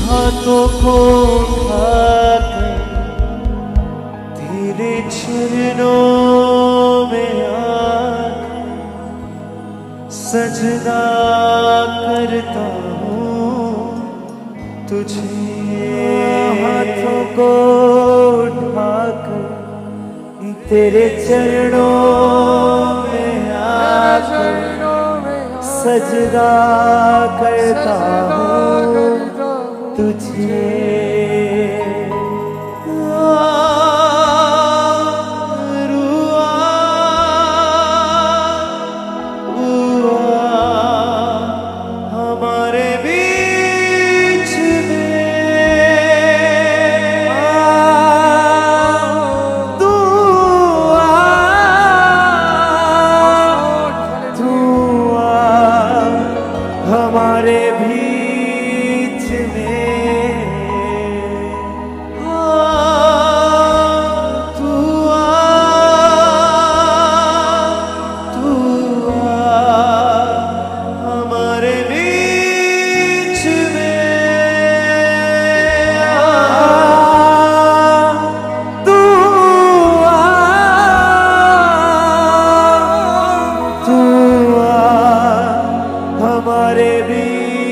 हाथों को उठाकर तेरे चरणों में आकर सजदा करता हूँ तुझे। हाथों को उठाकर तेरे चरणों में आकर सजदा करता हूँ तुझे। हमारे बीच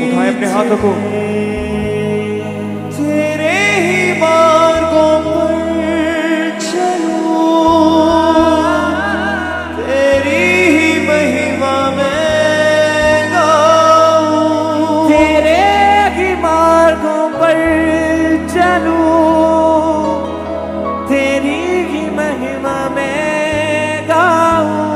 उठाए अपने हाथों को। तेरे ही मार्गों पर चलूं, तेरी ही महिमा में गाऊं। तेरे ही मार्गों पर चलूं, तेरी ही महिमा में गाऊं।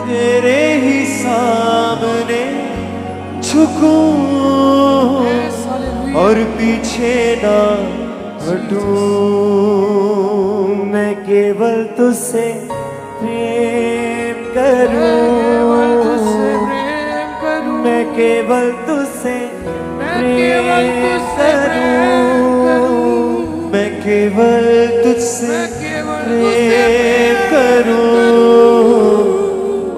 तेरे ही सामने झुकूं और पीछे ना हटूं। मैं केवल तुझसे प्रेम करूं, मैं केवल तुझसे प्रेम करूं, मैं केवल तुझसे प्रेम करूं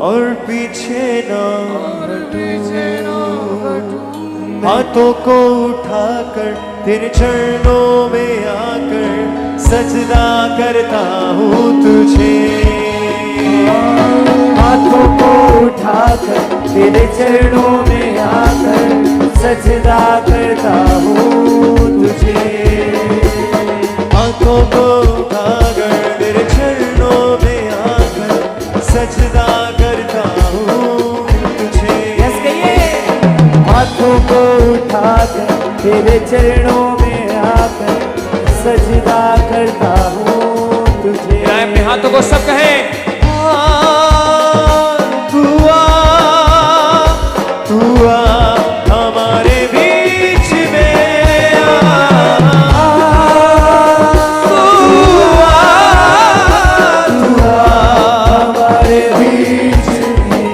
और पीछे ना हाथों को उठाकर तेरे चरणों में आकर सजदा करता हूँ तुझे। हाथों को उठाकर तेरे चरणों में आकर सजदा करता हूँ तुझे। हाथों को उठाकर तेरे चरणों में आकर सजदा करता हूँ तुझे। हाथों को उठाकर तेरे चरणों में आकर सजदा करता हूँ तुझे। अपने हाथों को सब कहे। तू आ हमारे बीच में, हमारे बीच में।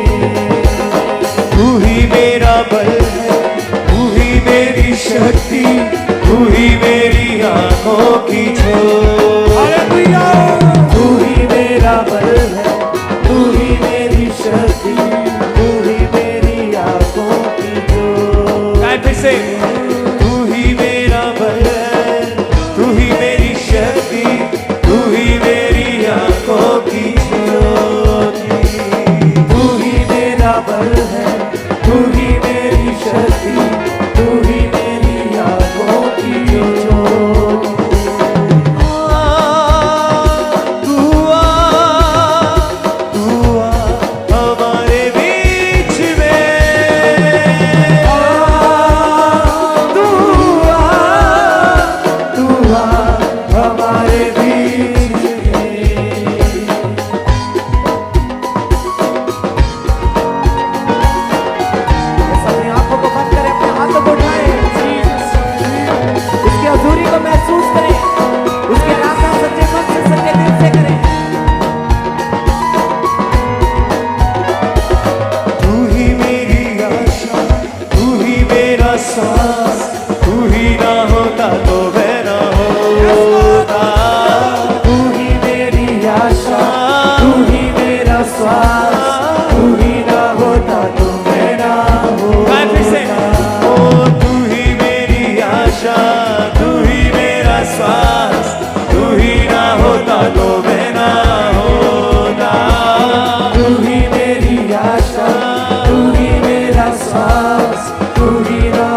तू ही मेरा बल है, तू ही मेरी शक्ति, तू ही मेरी आंखों की ज्योत। तू ही मेरा बल है, तू ही मेरी शक्ति, तू ही मेरी आंखों की ज्योत। फिर से। तू ही मेरा बल है, तू ही मेरी शक्ति, तू ही मेरी आंखों की ज्योति। तू ही मेरा बल है, तू ही मेरी शक्ति, तू ही मेरी आंखों की ज्योति।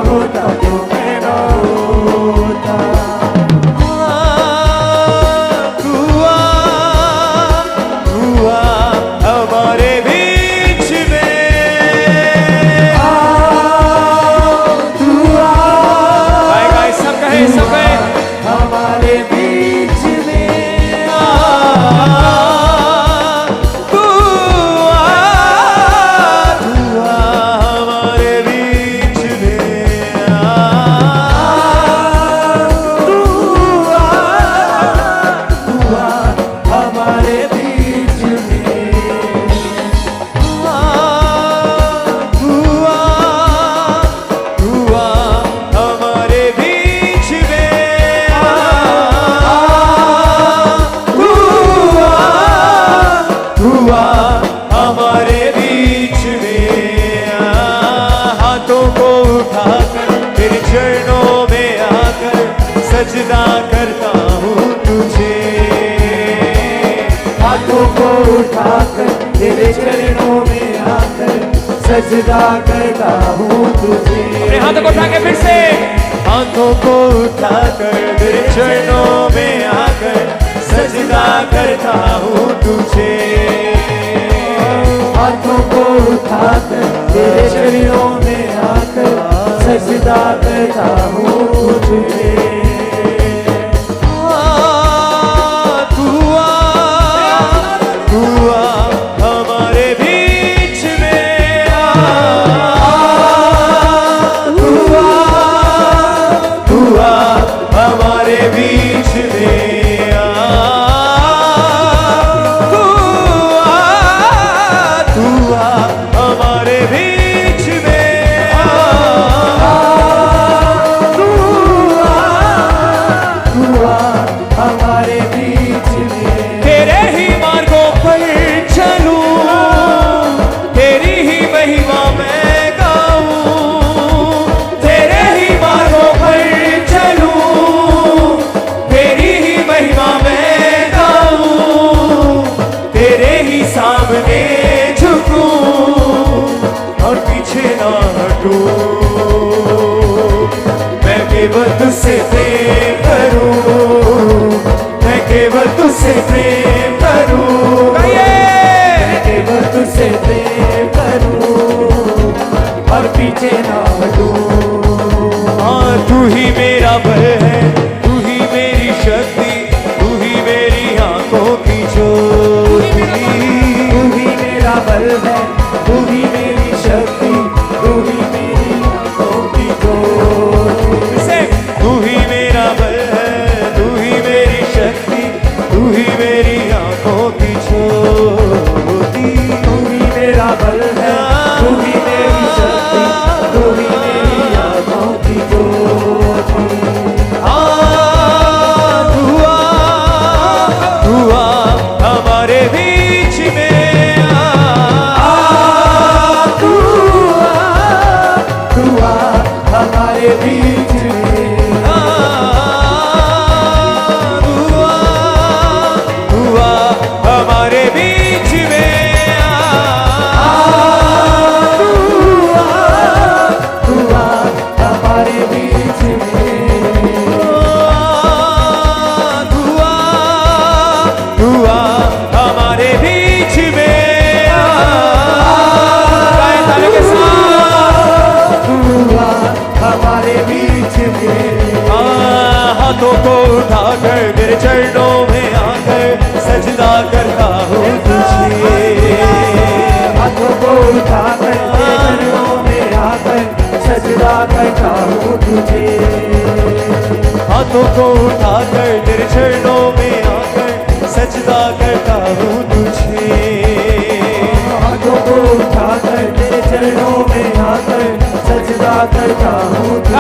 होता तो मैं ना होता। हुआ हमारे बीच में, गाए सब कहे हमारे बीच में, हमारे बीच में, हमारे बीच में, हमारे बीच में, हमारे बीच में। हाथों को उठाकर तेरे चरणों में आकर सजदा करता हूँ तुझे। हाथों को उठाकर तेरे चरणों में आकर सजदा करता हूँ तुझे। अपने हाथों को उठा के फिर से, हाथों को उठाकर तेरे चरणों में आकर सजदा करता हूँ तुझे। हाथों को उठाकर तेरे चरणों में आकर सजदा करता हूँ तुझे। हुआ हमारे बीच में, हुआ हमारे बीच में, हमारे बीच में, हमारे बीच में। तेरे ही मार्गों पर चलूं, तेरी ही महिमा मैं गाऊं। तेरे ही मार्गों पर चलूं, तेरी ही महिमा मैं गाऊं। तेरे ही सामने झुकूं और पीछे ना हटूं। मैं केवल तुझसे प्रेम करूं, मैं केवल तुझसे प्रेम करूं, मैं केवल तुझसे प्रेम करूं और पीछे ना हटूं। हाँ तू ही मेरा बल है, तू ही मेरी शक्ति, तू ही मेरी आंखों की ज्योति। तू ही मेरा बल है, तू ही मेरी शक्ति, तू ही मेरी आंखों की ज्योति। तू ही मेरा बल है, तू ही मेरी शक्ति, तू ही मेरी आंखों की ज्योति। तू ही मेरा बल है, तू ही मेरी शक्ति, तू ही मेरी आंखों की ज्योति। हुआ हमारे बीच में, हुआ हमारे बीच में, हुआ हमारे बीच में, हुआ हमारे बीच में, हुआ हमारे बीच में। गाएं तालियों के साथ, हुआ हमारे बीच में। हाथों को उठाकर तेरे चरणों में आकर सजदा करता हूँ तुझे। हाथों को उठाकर तेरे चरणों में आकर सजदा करता हूँ तुझे। हाथों को उठाकर तेरे चरणों में आकर सजदा करता हूँ तुझे। हाथों को उठाकर तेरे चरणों में आकर सजदा करता हूँ तुझे।